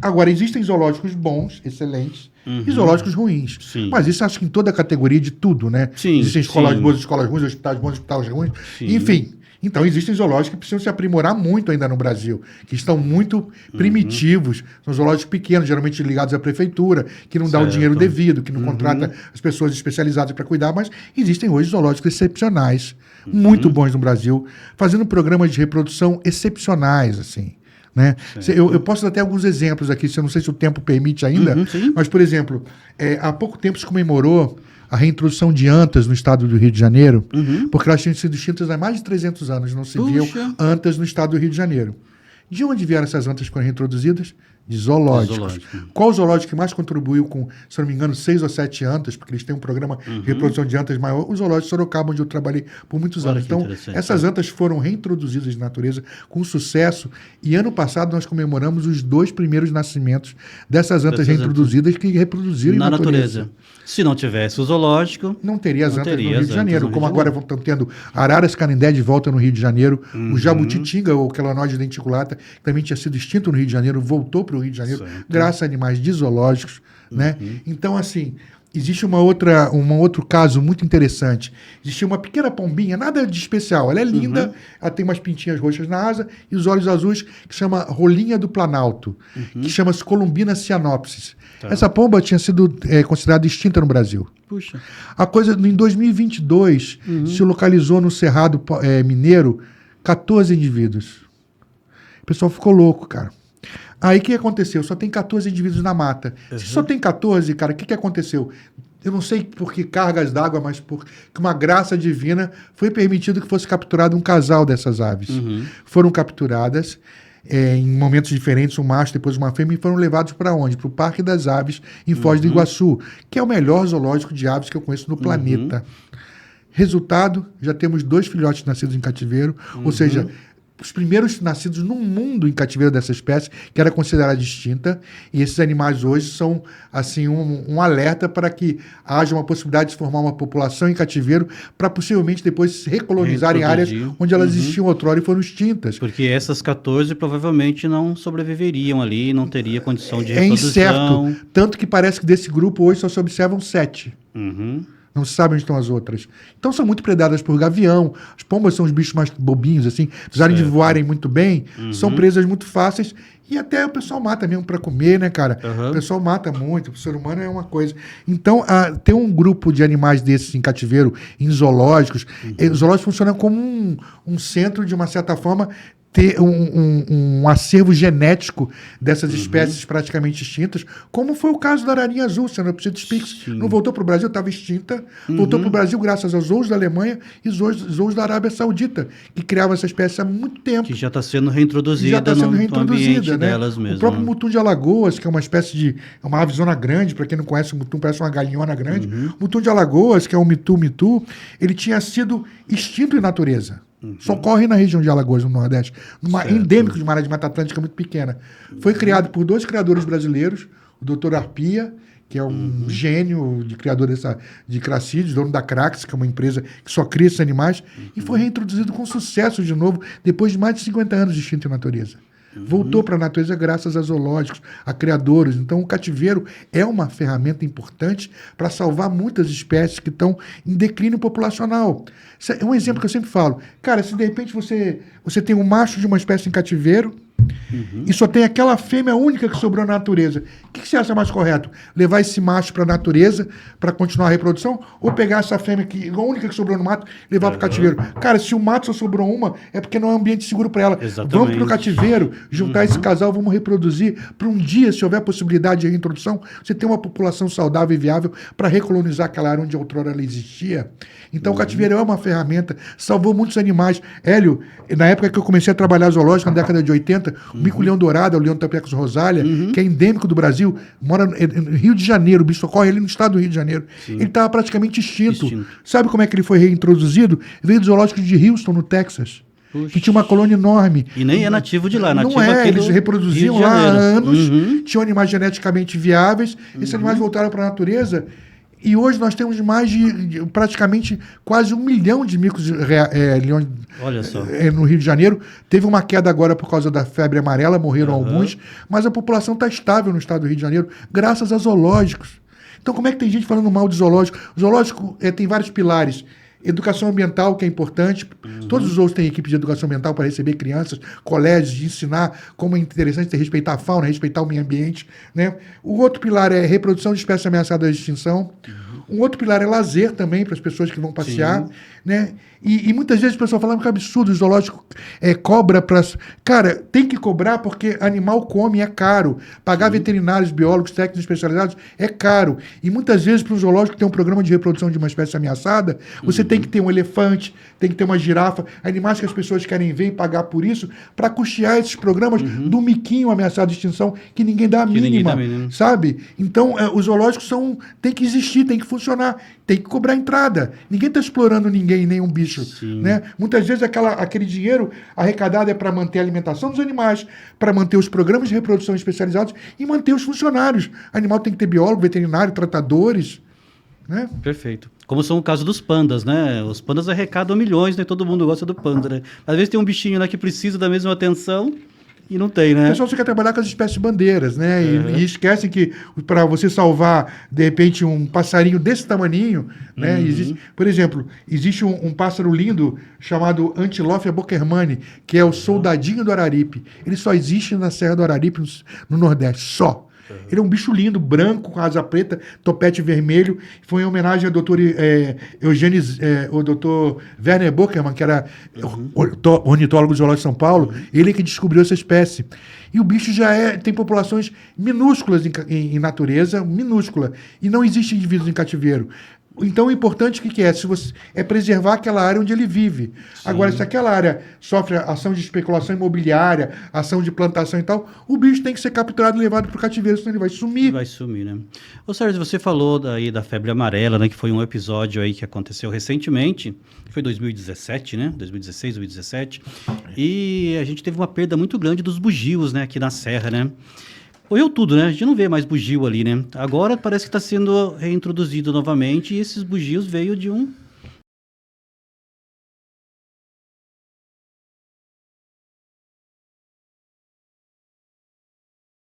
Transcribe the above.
Agora, existem zoológicos bons, excelentes, e zoológicos ruins. Sim. Mas isso acho que em toda a categoria de tudo, né? Sim, Existem escolas sim. boas, escolas ruins, hospitais bons, hospitais ruins. Sim. Enfim. Então, existem zoológicos que precisam se aprimorar muito ainda no Brasil, que estão muito primitivos. São zoológicos pequenos, geralmente ligados à prefeitura, que não dá o Certo. dinheiro devido, que não contrata as pessoas especializadas para cuidar, mas existem hoje zoológicos excepcionais, muito bons no Brasil, fazendo programas de reprodução excepcionais, assim. Né? Eu posso dar até alguns exemplos aqui, eu não sei se o tempo permite ainda, Sim. mas, por exemplo, há pouco tempo se comemorou a reintrodução de antas no estado do Rio de Janeiro, porque elas tinham sido extintas há mais de 300 anos, não se viam antas no estado do Rio de Janeiro. De onde vieram essas antas que foram reintroduzidas? De zoológicos. Zoológico. Qual zoológico que mais contribuiu com, se não me engano, 6 ou 7 antas, porque eles têm um programa de reprodução de antas maior? O zoológico de Sorocaba, onde eu trabalhei por muitos Olha anos. que Então, interessante. essas antas foram reintroduzidas na natureza com sucesso, e ano passado nós comemoramos os 2 primeiros nascimentos dessas antas reintroduzidas que reproduziram Na em natureza. Se não tivesse o zoológico, não teria as Não antas teria no Rio as de antas Janeiro, no como Rio de agora estão tendo araras canindé de volta no Rio de Janeiro, o jabutitinga, ou quelonóide denticulata, que também tinha sido extinto no Rio de Janeiro, voltou para o Rio de Janeiro, Certo. graças a animais de zoológicos, né? Então, assim, existe um outro caso muito interessante. Existia uma pequena pombinha, nada de especial, ela é linda, ela tem umas pintinhas roxas na asa e os olhos azuis, que chama rolinha do Planalto, que chama-se Columbina cyanopsis. Tá. Essa pomba tinha sido considerada extinta no Brasil. puxa, A coisa, em 2022, se localizou no Cerrado Mineiro 14 indivíduos. O pessoal ficou louco, cara. Aí o que aconteceu? Só tem 14 indivíduos na mata. Se só tem 14, cara, o que aconteceu? Eu não sei por que cargas d'água, mas porque uma graça divina foi permitido que fosse capturado um casal dessas aves. Foram capturadas em momentos diferentes, um macho, depois uma fêmea, e foram levados para onde? Para o Parque das Aves, em Foz do Iguaçu, que é o melhor zoológico de aves que eu conheço no planeta. Resultado, já temos 2 filhotes nascidos em cativeiro, ou seja, os primeiros nascidos no mundo em cativeiro dessa espécie, que era considerada extinta, e esses animais hoje são assim um alerta para que haja uma possibilidade de formar uma população em cativeiro para possivelmente depois se recolonizar em áreas onde elas existiam outrora e foram extintas. porque essas 14 provavelmente não sobreviveriam ali, não teria condição de É reprodução. incerto, tanto que parece que desse grupo hoje só se observam 7. Uhum. Não se sabe onde estão as outras. Então são muito predadas por gavião. As pombas são os bichos mais bobinhos, assim. Apesar de voarem muito bem, são presas muito fáceis. E até o pessoal mata mesmo para comer, né, cara? O pessoal mata muito. O ser humano é uma coisa. Então, ter um grupo de animais desses em cativeiro, em zoológicos, os zoológicos funcionam como um centro, de uma certa forma, ter um acervo genético dessas espécies praticamente extintas, como foi o caso da ararinha azul, Cenopsis spix. Não voltou para o Brasil, estava extinta, voltou para o Brasil graças aos zoos da Alemanha e zoos da Arábia Saudita, que criavam essa espécie há muito tempo. Que já está sendo reintroduzida, Já está sendo no reintroduzida, ambiente né? delas mesmo. O próprio mutum de Alagoas, que é uma espécie de... É uma avezona grande, para quem não conhece, o mutum parece uma galinhona grande. O mutum de Alagoas, que é um mitu-mitu, ele tinha sido extinto em natureza. Só ocorre na região de Alagoas, no Nordeste. Endêmico de uma área de Mata Atlântica muito pequena. Foi criado por 2 criadores brasileiros, o Dr. Arpia, que é um gênio de criador de cracídeos, dono da Crax, que é uma empresa que só cria esses animais, e foi reintroduzido com sucesso de novo, depois de mais de 50 anos de extinto em natureza. Voltou para a natureza graças a zoológicos, a criadores. Então, o cativeiro é uma ferramenta importante para salvar muitas espécies que estão em declínio populacional. Isso é um exemplo que eu sempre falo. Cara, se de repente você tem um macho de uma espécie em cativeiro e só tem aquela fêmea única que sobrou na natureza, o que você acha mais correto? Levar esse macho para a natureza para continuar a reprodução, ou pegar essa fêmea, a única que sobrou no mato, e levar para o cativeiro? Cara, se o mato só sobrou uma, é porque não é um ambiente seguro para ela. Exatamente. Vamos para o cativeiro, juntar esse casal, vamos reproduzir, para um dia, se houver possibilidade de reintrodução, você ter uma população saudável e viável para recolonizar aquela área onde outrora ela existia. Então, o cativeiro é uma ferramenta, salvou muitos animais. Hélio, na época que eu comecei a trabalhar zoológico, na década de 80, o mico-leão dourado, o leão Tapecos rosalia, que é endêmico do Brasil, mora no Rio de Janeiro, o bicho ocorre ali no estado do Rio de Janeiro. Ele estava praticamente extinto. Sabe como é que ele foi reintroduzido? Veio do zoológico de Houston, no Texas. Que tinha uma colônia enorme. E nem é nativo de lá, nativo não é, aqui do eles reproduziam Rio de lá há Janeiro. anos, tinham animais geneticamente viáveis, esses animais voltaram para a natureza E hoje nós temos mais de praticamente quase 1 milhão de micos leões Olha só. no Rio de Janeiro. Teve uma queda agora por causa da febre amarela, morreram alguns, mas a população está estável no estado do Rio de Janeiro, graças a zoológicos. Então, como é que tem gente falando mal de zoológico? O zoológico tem vários pilares. Educação ambiental, que é importante. Todos os outros têm equipe de educação ambiental para receber crianças, colégios, de ensinar como é interessante respeitar a fauna, respeitar o meio ambiente. Né? O outro pilar é reprodução de espécies ameaçadas de extinção. Um outro pilar é lazer também, para as pessoas que vão passear. Né? E muitas vezes o pessoal fala que é absurdo, o zoológico cobra para... Cara, tem que cobrar porque animal come, é caro. Pagar veterinários, biólogos, técnicos especializados é caro. E muitas vezes para um zoológico ter um programa de reprodução de uma espécie ameaçada, você tem que ter um elefante, tem que ter uma girafa, animais que as pessoas querem ver e pagar por isso, para custear esses programas do miquinho ameaçado de extinção, que ninguém dá a mínima, sabe? Então, os zoológicos tem que existir, tem que funcionar, tem que cobrar entrada. Ninguém está explorando ninguém, nenhum bicho. Né? Muitas vezes aquele dinheiro arrecadado é para manter a alimentação dos animais, para manter os programas de reprodução especializados e manter os funcionários. Animal tem que ter biólogo, veterinário, tratadores. Né? Perfeito. Como são o caso dos pandas, né? Os pandas arrecadam milhões, né? Todo mundo gosta do panda, né? Às vezes tem um bichinho lá que precisa da mesma atenção e não tem, né? O pessoal só quer trabalhar com as espécies bandeiras, né? E esquecem que para você salvar, de repente, um passarinho desse tamaninho, né? Por exemplo, existe um pássaro lindo chamado Antilophia bokermani, que é o soldadinho do Araripe. Ele só existe na Serra do Araripe, no Nordeste, só. Ele é um bicho lindo, branco, com asa preta, topete vermelho. Foi em homenagem ao doutor o doutor Werner Bokerman, que era ornitólogo zoológico de São Paulo. Ele é que descobriu essa espécie. E o bicho tem populações minúsculas em natureza, minúscula. E não existe indivíduos em cativeiro. Então, o importante que é? É preservar aquela área onde ele vive. Agora, se aquela área sofre ação de especulação imobiliária, ação de plantação e tal, o bicho tem que ser capturado e levado para o cativeiro, senão ele vai sumir. Vai sumir, né? Ô, Sérgio, você falou aí da febre amarela, né? Que foi um episódio aí que aconteceu recentemente. Foi 2017, né? 2016, 2017. E a gente teve uma perda muito grande dos bugios, né? Aqui na Serra, né? Morreu tudo, né? A gente não vê mais bugio ali, né? Agora parece que está sendo reintroduzido novamente e esses bugios veio de um